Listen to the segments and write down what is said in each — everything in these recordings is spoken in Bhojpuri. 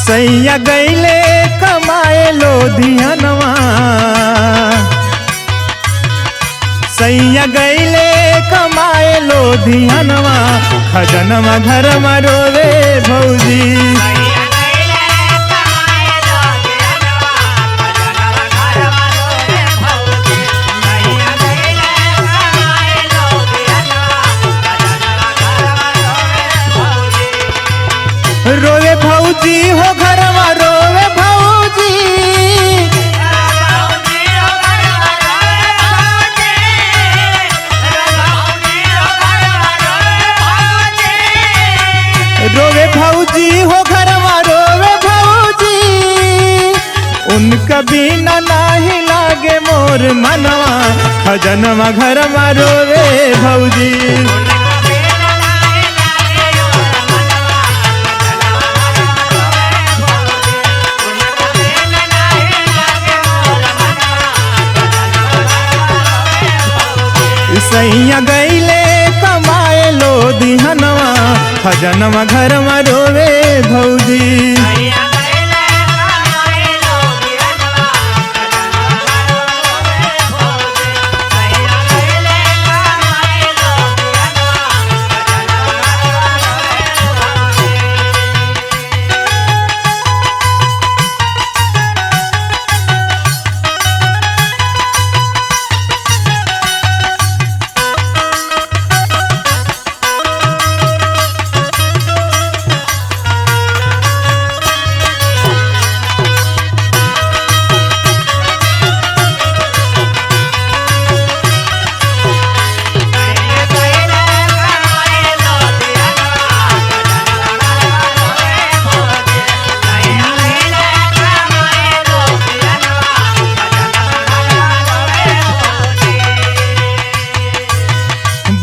सैया गईले कमाए लोधियनवा, सैया गईले कमाए लोधियनवा, खजनवा घर में रोवे भौजी। रोवे भौजी हो घरवा रोवे भौजी, रोवे भौजी हो घरवा रोवे भौजी, उनका बिना नाही लागे मोर मनवा, खजनवा घरवा रोवे भौजी। सैया गईले कमाए लोधियनवा, खजनवा घर में रोवे भौजी।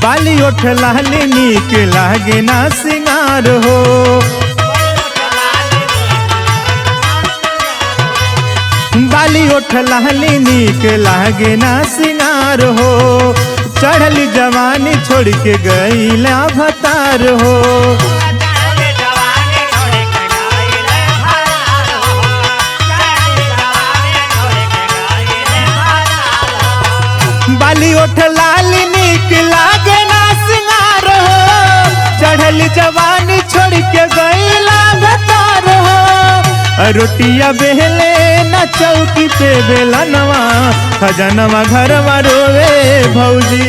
बाली ओठ लाली नीक लागे ना सिंगार हो, बाली ओठ लाली नीक लागे ना सिंगार हो, चढ़ली जवानी छोड़ के गईला भतार हो। बाली ओठ लाली नीक लागे ना सिंगार हो, चढ़ल जवानी छोड़ के गईला भतार हो। रोटिया बेले न चौकी पे बेलनवा, खजनवा घरवा रोवे भौजी।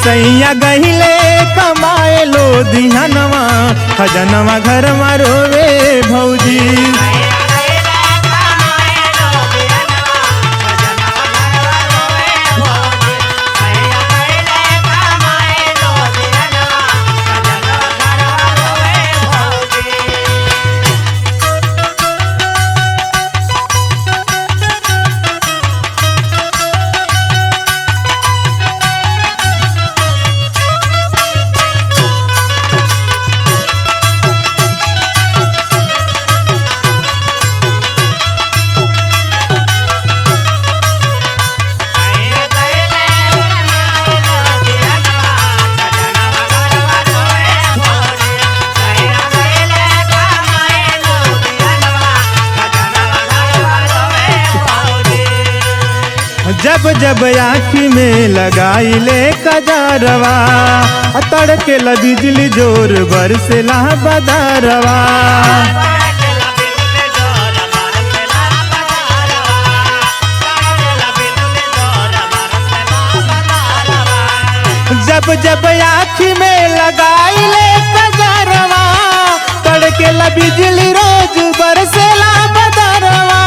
सैया गईले कमाए लोधियनवा, खजनवा घर में रोवे भौजी। जब जब आँखी में लगाइले कजरवा, तड़के ला बिजली जोर बरसेला बदरवा। जब जब आँखी में लगाइले कजरवा, तड़के ला बिजली रोज बरसेला बदरवा।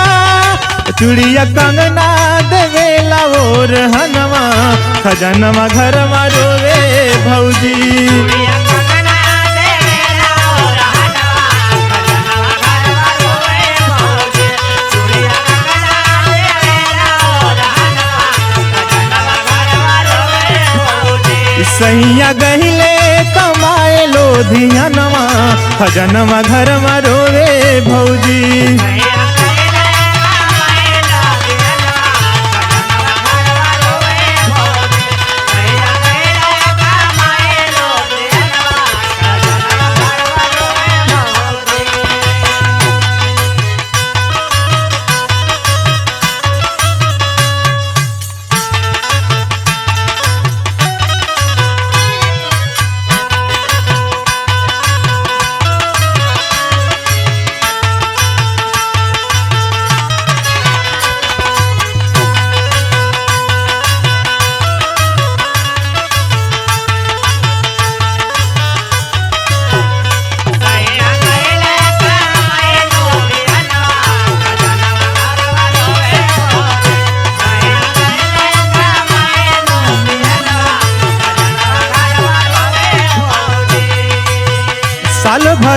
चूड़िया कंगना देवेला और हनवा, खजनवा घर में रोवे भौजी। सैया गहिले कमाए लोधियनवा, खजनवा घर में रोवे भौजी।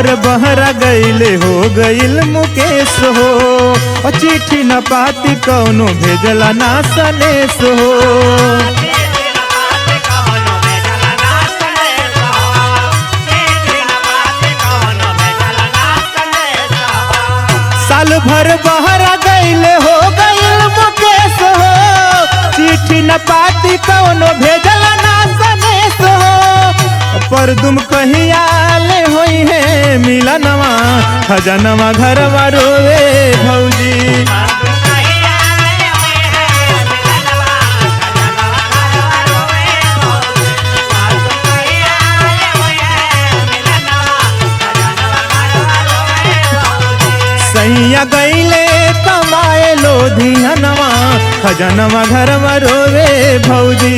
भर बहरा गईले हो गईल मुकेश हो। और चिट्ठी न पाती कौनो भेजला ना सनेश हो। साल भर बहरा गईले हो गईल मुकेश हो। चिट्ठी न पाती कौनो भेजला ना सनेश हो। पर तुम कहिया ले होई है मिलनवा खजनवा घरवा रोवे भौजी। सैया गईले कमाए लो धियनवा खजनवा घरवा रोवे भौजी।